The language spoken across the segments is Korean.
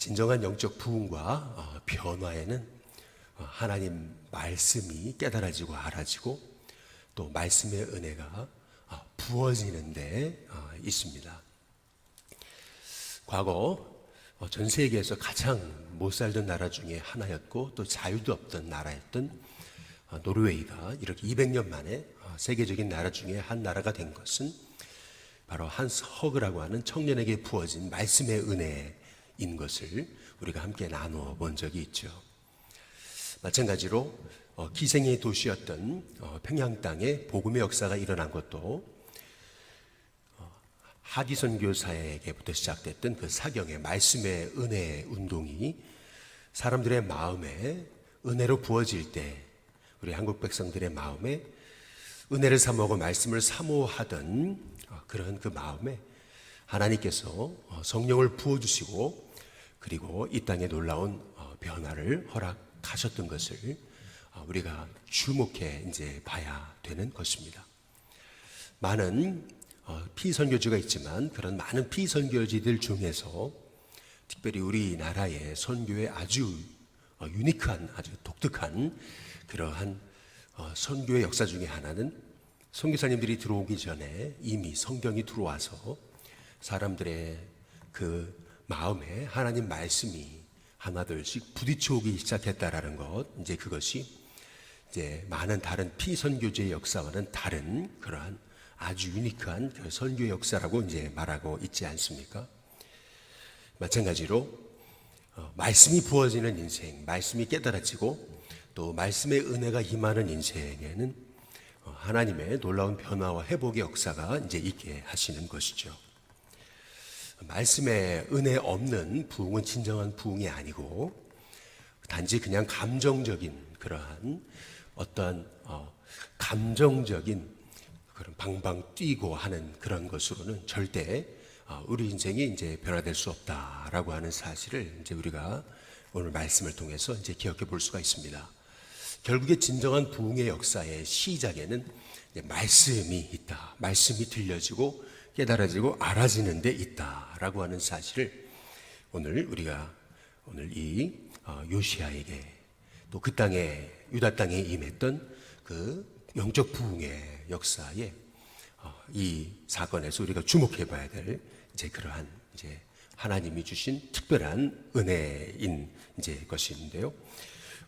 진정한 영적 부흥과 변화에는 하나님 말씀이 깨달아지고 알아지고 또 말씀의 은혜가 부어지는 데 있습니다. 과거 전 세계에서 가장 못 살던 나라 중에 하나였고 또 자유도 없던 나라였던 노르웨이가 이렇게 200년 만에 세계적인 나라 중에 한 나라가 된 것은 바로 한스 허그라고 하는 청년에게 부어진 말씀의 은혜인 것을 우리가 함께 나누어 본 적이 있죠. 마찬가지로 기생의 도시였던 평양 땅에 복음의 역사가 일어난 것도 하디 선교사에게부터 시작됐던 그 사경의 말씀의 은혜 운동이 사람들의 마음에 은혜로 부어질 때 우리 한국 백성들의 마음에 은혜를 사모하고 말씀을 사모하던 그런 그 마음에 하나님께서 성령을 부어주시고 그리고 이 땅에 놀라운 변화를 허락하셨던 것을 우리가 주목해 이제 봐야 되는 것입니다. 많은 피선교지가 있지만 그런 많은 피선교지들 중에서 특별히 우리나라의 선교의 아주 유니크한 아주 독특한 그러한 선교의 역사 중에 하나는 선교사님들이 들어오기 전에 이미 성경이 들어와서 사람들의 그 마음에 하나님 말씀이 하나둘씩 부딪혀오기 시작했다라는 것, 이제 그것이 이제 많은 다른 피선교지의 역사와는 다른 그러한 아주 유니크한 그 선교 역사라고 이제 말하고 있지 않습니까? 마찬가지로 말씀이 부어지는 인생, 말씀이 깨달아지고 또 말씀의 은혜가 임하는 인생에는 하나님의 놀라운 변화와 회복의 역사가 이제 있게 하시는 것이죠. 말씀의 은혜 없는 부흥은 진정한 부흥이 아니고 단지 그냥 감정적인 그러한 어떤 감정적인 그런 방방 뛰고 하는 그런 것으로는 절대 우리 인생이 이제 변화될 수 없다라고 하는 사실을 이제 우리가 오늘 말씀을 통해서 이제 기억해 볼 수가 있습니다. 결국에 진정한 부흥의 역사의 시작에는 말씀이 있다. 말씀이 들려지고 깨달아지고 알아지는 데 있다라고 하는 사실을 오늘 우리가 오늘 이 요시아에게 또 그 땅에 유다 땅에 임했던 그 영적 부흥의 역사에 이 사건에서 우리가 주목해 봐야 될 이제 그러한 이제 하나님이 주신 특별한 은혜인 이제 것인데요.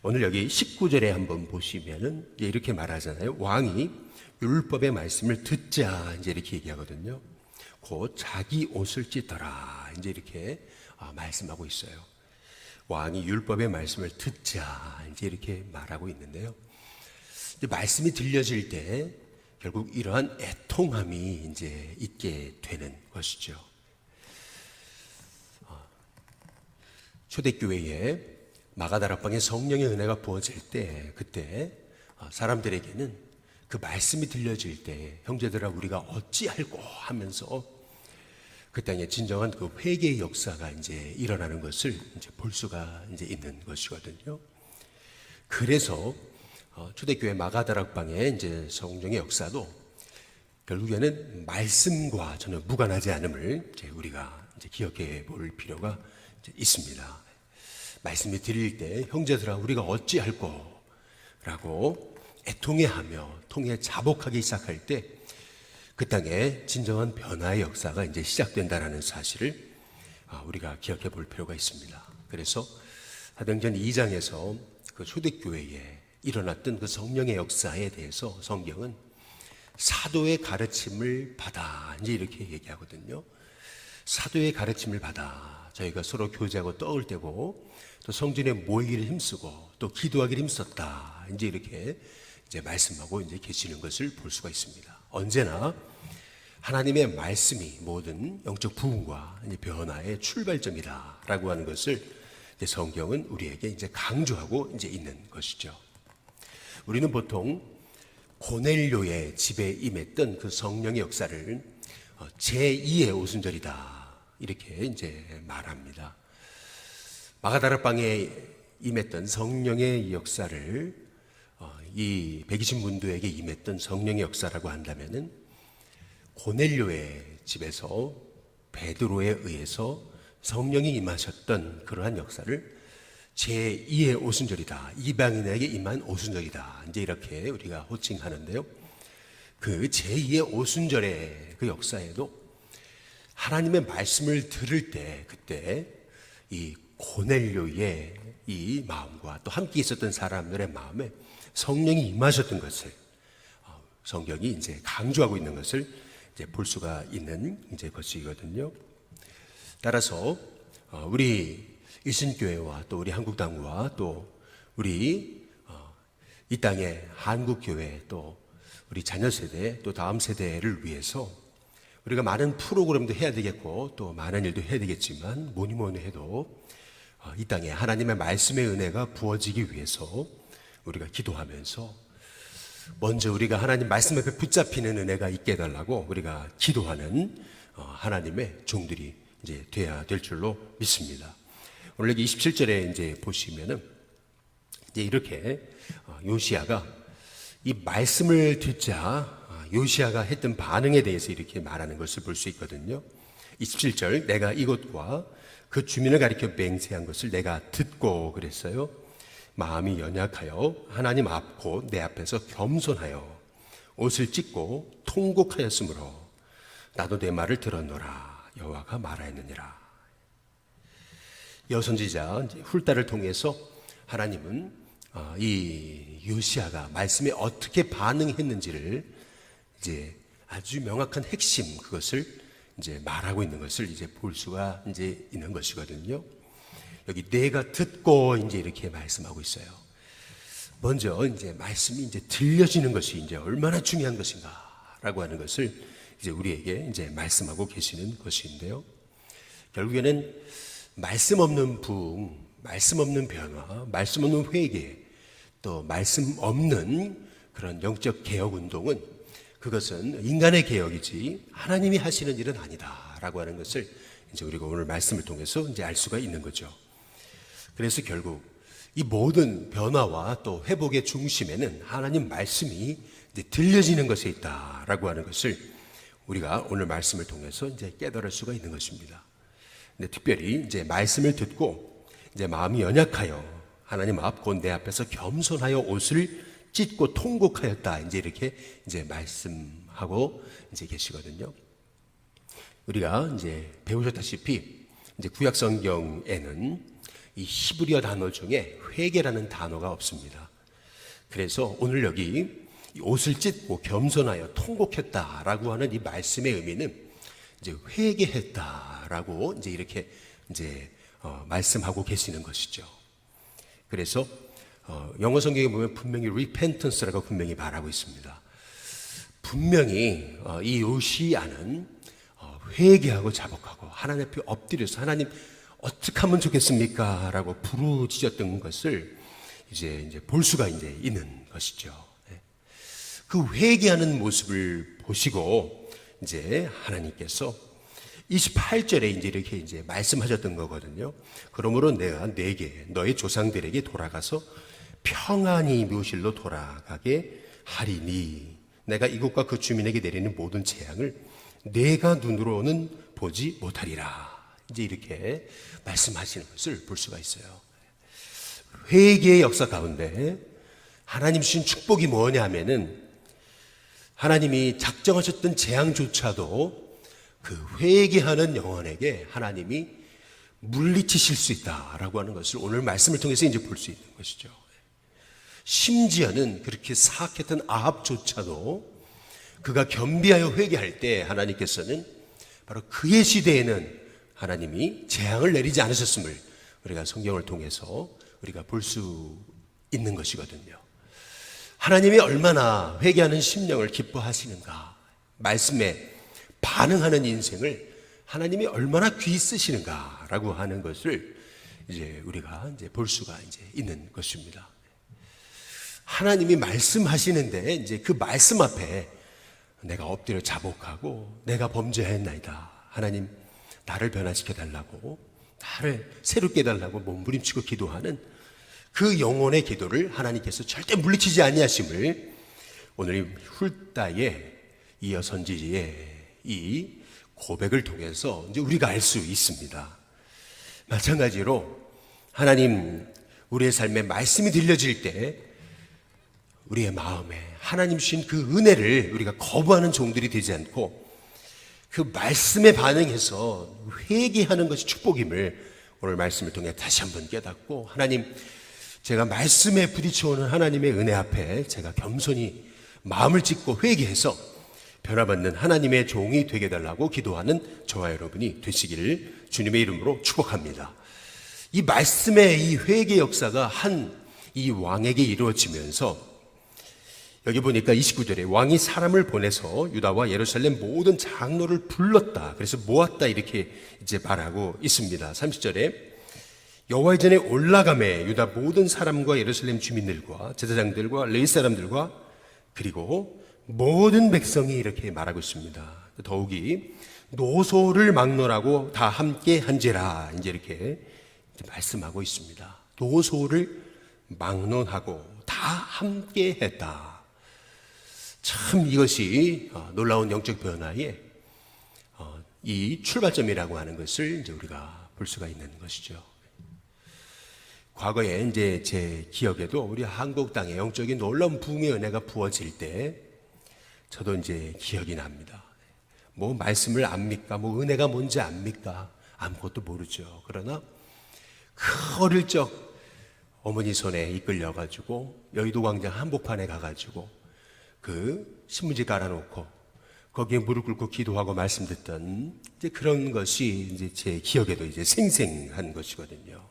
오늘 여기 19절에 한번 보시면은 이렇게 말하잖아요. 왕이 율법의 말씀을 듣자 이제 이렇게 얘기하거든요. 곧 자기 옷을 찢더라 이제 이렇게 말씀하고 있어요. 왕이 율법의 말씀을 듣자 이제 이렇게 말하고 있는데요. 말씀이 들려질 때 결국 이러한 애통함이 이제 있게 되는 것이죠. 초대교회에 마가다락방에 성령의 은혜가 부어질 때 그때 사람들에게는 그 말씀이 들려질 때 형제들아 우리가 어찌할꼬 하면서 그 땅에 진정한 그 회개의 역사가 이제 일어나는 것을 이제 볼 수가 이제 있는 것이거든요. 그래서 초대교회 마가다락방의 이제 성령의 역사도 결국에는 말씀과 전혀 무관하지 않음을 이제 우리가 이제 기억해 볼 필요가 이제 있습니다. 말씀이 들릴 때 형제들아 우리가 어찌할꼬 라고 애통해하며 통해 자복하기 시작할 때 그 땅에 진정한 변화의 역사가 이제 시작된다는 사실을 우리가 기억해 볼 필요가 있습니다. 그래서 사도행전 2장에서 그 초대교회에 일어났던 그 성령의 역사에 대해서 성경은 사도의 가르침을 받아 이제 이렇게 얘기하거든요. 사도의 가르침을 받아 저희가 서로 교제하고 떡을 떼고 또 성전에 모이기를 힘쓰고 또 기도하기를 힘썼다 이제 이렇게 이제 말씀하고 이제 계시는 것을 볼 수가 있습니다. 언제나 하나님의 말씀이 모든 영적 부흥과 변화의 출발점이다라고 하는 것을 이제 성경은 우리에게 이제 강조하고 이제 있는 것이죠. 우리는 보통 고넬료의 집에 임했던 그 성령의 역사를 제2의 오순절이다 이렇게 이제 말합니다. 마가다락방에 임했던 성령의 역사를 이 120문도에게 임했던 성령의 역사라고 한다면은 고넬료의 집에서 베드로에 의해서 성령이 임하셨던 그러한 역사를 제2의 오순절이다. 이방인에게 임한 오순절이다. 이제 이렇게 우리가 호칭하는데요. 그 제2의 오순절의 그 역사에도 하나님의 말씀을 들을 때 그때 이 고넬료의 이 마음과 또 함께 있었던 사람들의 마음에 성령이 임하셨던 것을 성경이 이제 강조하고 있는 것을 이제 볼 수가 있는 이제 것이거든요. 따라서 우리 일신교회와 또 우리 한국당과 또 우리 이 땅의 한국교회 또 우리 자녀 세대 또 다음 세대를 위해서 우리가 많은 프로그램도 해야 되겠고 또 많은 일도 해야 되겠지만 뭐니 해도 이 땅에 하나님의 말씀의 은혜가 부어지기 위해서 우리가 기도하면서 먼저 우리가 하나님 말씀 앞에 붙잡히는 은혜가 있게 해달라고 우리가 기도하는 하나님의 종들이 이제 돼야 될 줄로 믿습니다. 오늘 여기 27절에 이제 보시면은 이제 이렇게 요시야가 이 말씀을 듣자 요시야가 했던 반응에 대해서 이렇게 말하는 것을 볼 수 있거든요. 27절 내가 이곳과 그 주민을 가리켜 맹세한 것을 내가 듣고 그랬어요. 마음이 연약하여 하나님 앞 곧 내 앞에서 겸손하여 옷을 찢고 통곡하였으므로 나도 내 말을 들었노라 여호와가 말하였느니라. 여선지자 훌다를 통해서 하나님은 이 요시야가 말씀에 어떻게 반응했는지를 이제 아주 명확한 핵심 그것을 이제 말하고 있는 것을 이제 볼 수가 이제 있는 것이거든요. 여기 내가 듣고 이제 이렇게 말씀하고 있어요. 먼저 이제 말씀이 이제 들려지는 것이 이제 얼마나 중요한 것인가라고 하는 것을 이제 우리에게 이제 말씀하고 계시는 것인데요. 결국에는 말씀 없는 부흥, 말씀 없는 변화, 말씀 없는 회개, 또 말씀 없는 그런 영적 개혁 운동은 그것은 인간의 개혁이지 하나님이 하시는 일은 아니다라고 하는 것을 이제 우리가 오늘 말씀을 통해서 이제 알 수가 있는 거죠. 그래서 결국 이 모든 변화와 또 회복의 중심에는 하나님 말씀이 이제 들려지는 것에 있다라고 하는 것을 우리가 오늘 말씀을 통해서 이제 깨달을 수가 있는 것입니다. 근데 특별히 이제 말씀을 듣고 이제 마음이 연약하여 하나님 앞 곧 내 앞에서 겸손하여 옷을 찢고 통곡하였다. 이제 이렇게 이제 말씀하고 이제 계시거든요. 우리가 이제 배우셨다시피 이제 구약 성경에는 이 히브리어 단어 중에 회개라는 단어가 없습니다. 그래서 오늘 여기 옷을 찢고 겸손하여 통곡했다라고 하는 이 말씀의 의미는 이제 회개했다라고 이제 이렇게 이제 말씀하고 계시는 것이죠. 그래서 영어 성경에 보면 분명히 repentance라고 분명히 말하고 있습니다. 분명히 이 요시야는 회개하고 자복하고 하나님 앞에 엎드려서 하나님 어떻게 하면 좋겠습니까? 라고 부르짖었던 것을 이제 볼 수가 이제 있는 것이죠. 그 회개하는 모습을 보시고 이제 하나님께서 28절에 이제 이렇게 이제 말씀하셨던 거거든요. 그러므로 내가 내게 너의 조상들에게 돌아가서 평안히 묘실로 돌아가게 하리니 내가 이곳과 그 주민에게 내리는 모든 재앙을 내가 눈으로는 보지 못하리라. 이제 이렇게 말씀하시는 것을 볼 수가 있어요. 회개의 역사 가운데 하나님 주신 축복이 뭐냐 하면은 하나님이 작정하셨던 재앙조차도 그 회개하는 영혼에게 하나님이 물리치실 수 있다라고 하는 것을 오늘 말씀을 통해서 이제 볼 수 있는 것이죠. 심지어는 그렇게 사악했던 아합조차도 그가 겸비하여 회개할 때 하나님께서는 바로 그의 시대에는 하나님이 재앙을 내리지 않으셨음을 우리가 성경을 통해서 우리가 볼 수 있는 것이거든요. 하나님이 얼마나 회개하는 심령을 기뻐하시는가, 말씀에 반응하는 인생을 하나님이 얼마나 귀히 쓰시는가라고 하는 것을 이제 우리가 이제 볼 수가 이제 있는 것입니다. 하나님이 말씀하시는데 이제 그 말씀 앞에 내가 엎드려 자복하고 내가 범죄했나이다. 하나님 나를 변화시켜 달라고, 나를 새롭게 해달라고 몸부림치고 기도하는 그 영혼의 기도를 하나님께서 절대 물리치지 아니하심을 오늘 훌다의 이 여선지의 이 고백을 통해서 이제 우리가 알 수 있습니다. 마찬가지로 하나님 우리의 삶에 말씀이 들려질 때 우리의 마음에 하나님 주신 그 은혜를 우리가 거부하는 종들이 되지 않고 그 말씀에 반응해서 회개하는 것이 축복임을 오늘 말씀을 통해 다시 한번 깨닫고, 하나님, 제가 말씀에 부딪혀오는 하나님의 은혜 앞에 제가 겸손히 마음을 찢고 회개해서 변화받는 하나님의 종이 되게 해달라고 기도하는 저와 여러분이 되시기를 주님의 이름으로 축복합니다. 이 말씀의 이 회개 역사가 한 이 왕에게 이루어지면서 여기 보니까 29절에 왕이 사람을 보내서 유다와 예루살렘 모든 장로를 불렀다. 그래서 모았다 이렇게 이제 말하고 있습니다. 30절에 여호와의 전에 올라가매 유다 모든 사람과 예루살렘 주민들과 제사장들과 레위 사람들과 그리고 모든 백성이 이렇게 말하고 있습니다. 더욱이 노소를 막론하고 다 함께 한지라 이제 이렇게 말씀하고 있습니다. 노소를 막론하고 다 함께 했다. 참 이것이 놀라운 영적 변화의 이 출발점이라고 하는 것을 이제 우리가 볼 수가 있는 것이죠. 과거에 이제 제 기억에도 우리 한국 땅에 영적인 놀라운 부흥의 은혜가 부어질 때 저도 이제 기억이 납니다. 뭐 말씀을 압니까? 뭐 은혜가 뭔지 압니까? 아무것도 모르죠. 그러나 그 어릴 적 어머니 손에 이끌려가지고 여의도 광장 한복판에 가가지고 그 신문지 깔아놓고 거기에 무릎 꿇고 기도하고 말씀 듣던 이제 그런 것이 이제 제 기억에도 이제 생생한 것이거든요.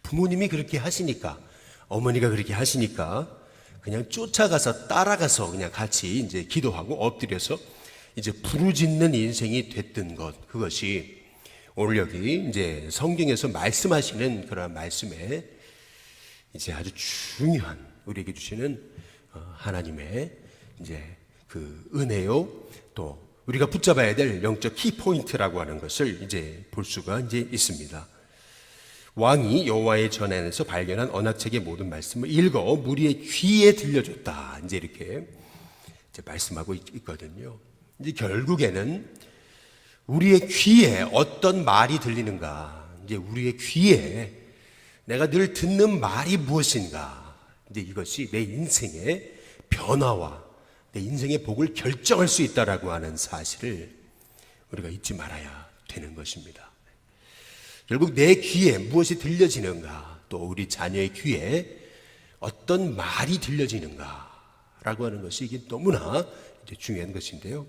부모님이 그렇게 하시니까, 어머니가 그렇게 하시니까 그냥 쫓아가서 따라가서 그냥 같이 이제 기도하고 엎드려서 이제 부르짖는 인생이 됐던 것, 그것이 오늘 여기 이제 성경에서 말씀하시는 그런 말씀에 이제 아주 중요한 우리에게 주시는 하나님의 이제 그 은혜요, 또 우리가 붙잡아야 될 영적 키포인트라고 하는 것을 이제 볼 수가 이제 있습니다. 왕이 여호와의 전에서 발견한 언약책의 모든 말씀을 읽어 무리의 귀에 들려줬다. 이제 이렇게 이제 말씀하고 있거든요. 이제 결국에는 우리의 귀에 어떤 말이 들리는가, 이제 우리의 귀에 내가 늘 듣는 말이 무엇인가, 이제 이것이 내 인생의 변화와 내 인생의 복을 결정할 수 있다라고 하는 사실을 우리가 잊지 말아야 되는 것입니다. 결국 내 귀에 무엇이 들려지는가, 또 우리 자녀의 귀에 어떤 말이 들려지는가라고 하는 것이 이게 너무나 이제 중요한 것인데요.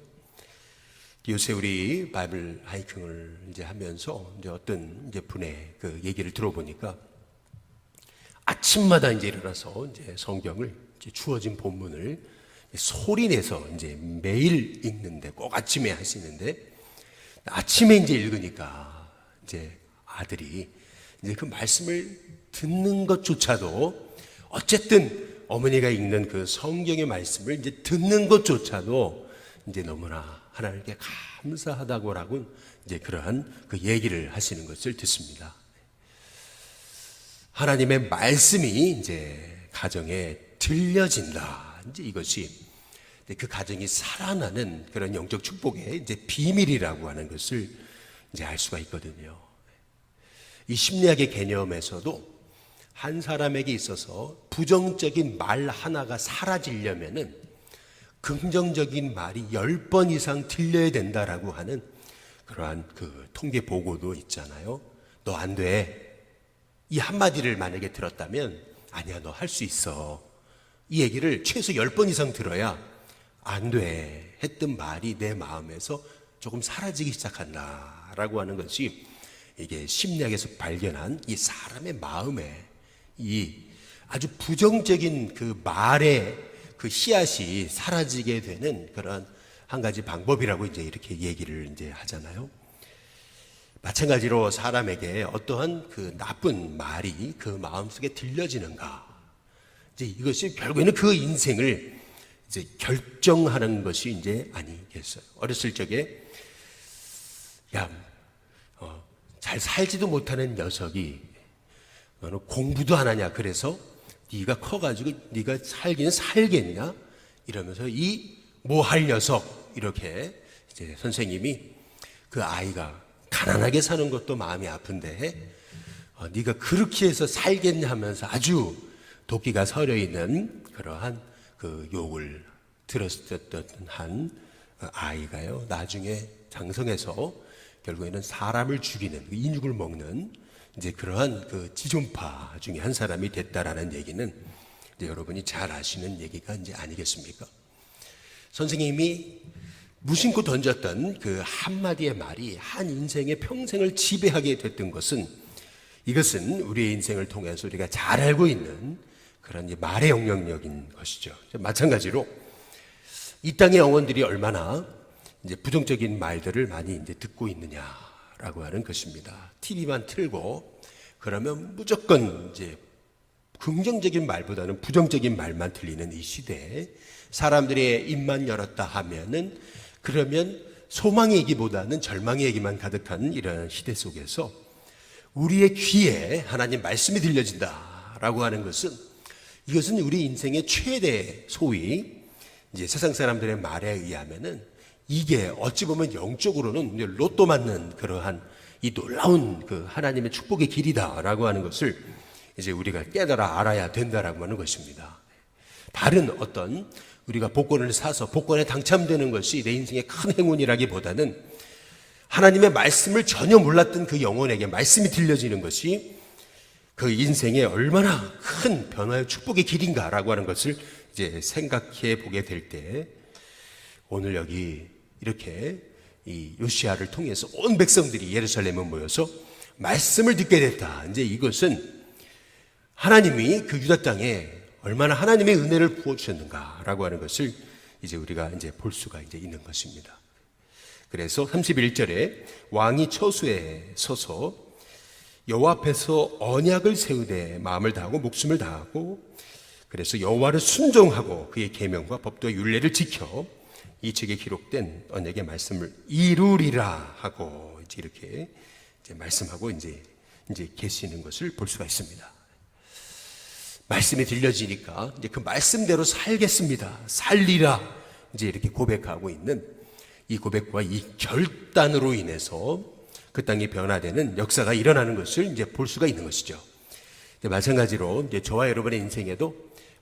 요새 우리 바이블 하이킹을 이제 하면서 이제 어떤 이제 분의 그 얘기를 들어보니까 아침마다 이제 일어나서 이제 성경을 이제 주어진 본문을 소리 내서 이제 매일 읽는데, 꼭 아침에 하시는데, 아침에 이제 읽으니까 이제 아들이 이제 그 말씀을 듣는 것조차도, 어쨌든 어머니가 읽는 그 성경의 말씀을 이제 듣는 것조차도 이제 너무나 하나님께 감사하다고라고 이제 그러한 그 얘기를 하시는 것을 듣습니다. 하나님의 말씀이 이제 가정에 들려진다. 이제 이것이 그 가정이 살아나는 그런 영적 축복의 이제 비밀이라고 하는 것을 이제 알 수가 있거든요. 이 심리학의 개념에서도 한 사람에게 있어서 부정적인 말 하나가 사라지려면은 긍정적인 말이 10번 이상 들려야 된다라고 하는 그러한 그 통계 보고도 있잖아요. 너 안 돼. 이 한마디를 만약에 들었다면 아니야, 너 할 수 있어. 이 얘기를 최소 10번 이상 들어야 안 돼 했던 말이 내 마음에서 조금 사라지기 시작한다라고 하는 것이 이게 심리학에서 발견한 이 사람의 마음에 이 아주 부정적인 그 말의 그 씨앗이 사라지게 되는 그런 한 가지 방법이라고 이제 이렇게 얘기를 이제 하잖아요. 마찬가지로 사람에게 어떠한 그 나쁜 말이 그 마음속에 들려지는가, 이제 이것이 결국에는 그 인생을 이제 결정하는 것이 이제 아니겠어요. 어렸을 적에 잘 살지도 못하는 녀석이 너는 공부도 안 하냐, 그래서 네가 커가지고 네가 살기는 살겠냐 이러면서 이 뭐 할 녀석, 이렇게 이제 선생님이 그 아이가 가난하게 사는 것도 마음이 아픈데 네가 그렇게 해서 살겠냐 하면서 아주 도끼가 서려 있는 그러한 그 욕을 들었었던 한 아이가요, 나중에 장성해서 결국에는 사람을 죽이는, 인육을 먹는 이제 그러한 그 지존파 중에 한 사람이 됐다라는 얘기는 이제 여러분이 잘 아시는 얘기가 이제 아니겠습니까? 선생님이 무심코 던졌던 그 한마디의 말이 한 인생의 평생을 지배하게 됐던 것은, 이것은 우리의 인생을 통해서 우리가 잘 알고 있는 그런 이제 말의 영향력인 것이죠. 마찬가지로 이 땅의 영혼들이 얼마나 이제 부정적인 말들을 많이 이제 듣고 있느냐라고 하는 것입니다. TV만 틀고 그러면 무조건 이제 긍정적인 말보다는 부정적인 말만 들리는 이 시대에 사람들의 입만 열었다 하면은 그러면 소망의 얘기보다는 절망의 얘기만 가득한 이런 시대 속에서 우리의 귀에 하나님 말씀이 들려진다라고 하는 것은, 이것은 우리 인생의 최대, 소위 이제 세상 사람들의 말에 의하면은 이게 어찌 보면 영적으로는 로또 맞는 그러한 이 놀라운 그 하나님의 축복의 길이다라고 하는 것을 이제 우리가 깨달아 알아야 된다라고 하는 것입니다. 다른 어떤 우리가 복권을 사서 복권에 당첨되는 것이 내 인생의 큰 행운이라기보다는 하나님의 말씀을 전혀 몰랐던 그 영혼에게 말씀이 들려지는 것이 그 인생에 얼마나 큰 변화의 축복의 길인가라고 하는 것을 이제 생각해 보게 될 때, 오늘 여기 이렇게 이 요시야를 통해서 온 백성들이 예루살렘에 모여서 말씀을 듣게 됐다. 이제 이것은 하나님이 그 유다 땅에 얼마나 하나님의 은혜를 부어주셨는가라고 하는 것을 이제 우리가 이제 볼 수가 이제 있는 것입니다. 그래서 31절에 왕이 처소에 서서 여호와 앞에서 언약을 세우되 마음을 다하고 목숨을 다하고, 그래서 여호와를 순종하고 그의 계명과 법도와 율례를 지켜 이 책에 기록된 언약의 말씀을 이루리라 하고 이제 이렇게 이제 말씀하고 이제 계시는 것을 볼 수가 있습니다. 말씀이 들려지니까 이제 그 말씀대로 살겠습니다, 살리라, 이제 이렇게 고백하고 있는 이 고백과 이 결단으로 인해서 그 땅이 변화되는 역사가 일어나는 것을 이제 볼 수가 있는 것이죠. 마찬가지로 이제 저와 여러분의 인생에도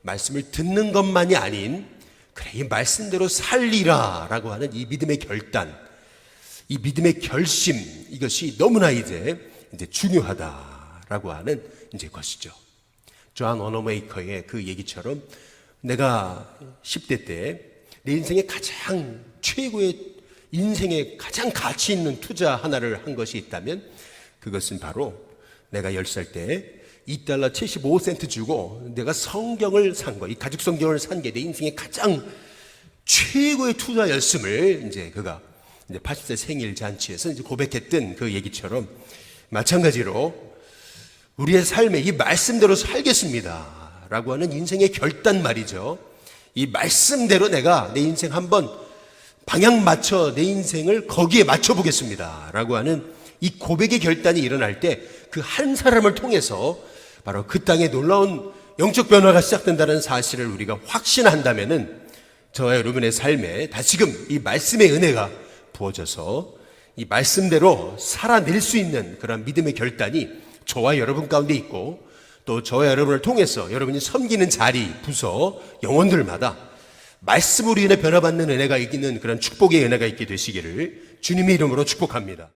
말씀을 듣는 것만이 아닌, 그래 이 말씀대로 살리라라고 하는 이 믿음의 결단, 이 믿음의 결심, 이것이 너무나 이제 중요하다라고 하는 이제 것이죠. 존 워너메이커의 그 얘기처럼 내가 10대 때 내 인생의 가장 최고의, 인생의 가장 가치 있는 투자 하나를 한 것이 있다면 그것은 바로 내가 10살 때 $2 75센트 주고 내가 성경을 산 거, 이 가죽 성경을 산 게 내 인생의 가장 최고의 투자였음을 이제 그가 이제 80세 생일 잔치에서 이제 고백했던 그 얘기처럼, 마찬가지로 우리의 삶에 이 말씀대로 살겠습니다 라고 하는 인생의 결단 말이죠. 이 말씀대로 내가 내 인생 한번 방향 맞춰 내 인생을 거기에 맞춰보겠습니다 라고 하는 이 고백의 결단이 일어날 때 그 한 사람을 통해서 바로 그 땅에 놀라운 영적 변화가 시작된다는 사실을 우리가 확신한다면은 저와 여러분의 삶에 다시금 이 말씀의 은혜가 부어져서 이 말씀대로 살아낼 수 있는 그런 믿음의 결단이 저와 여러분 가운데 있고, 또 저와 여러분을 통해서 여러분이 섬기는 자리, 부서, 영혼들마다 말씀으로 인해 변화받는 은혜가 있는 그런 축복의 은혜가 있게 되시기를 주님의 이름으로 축복합니다.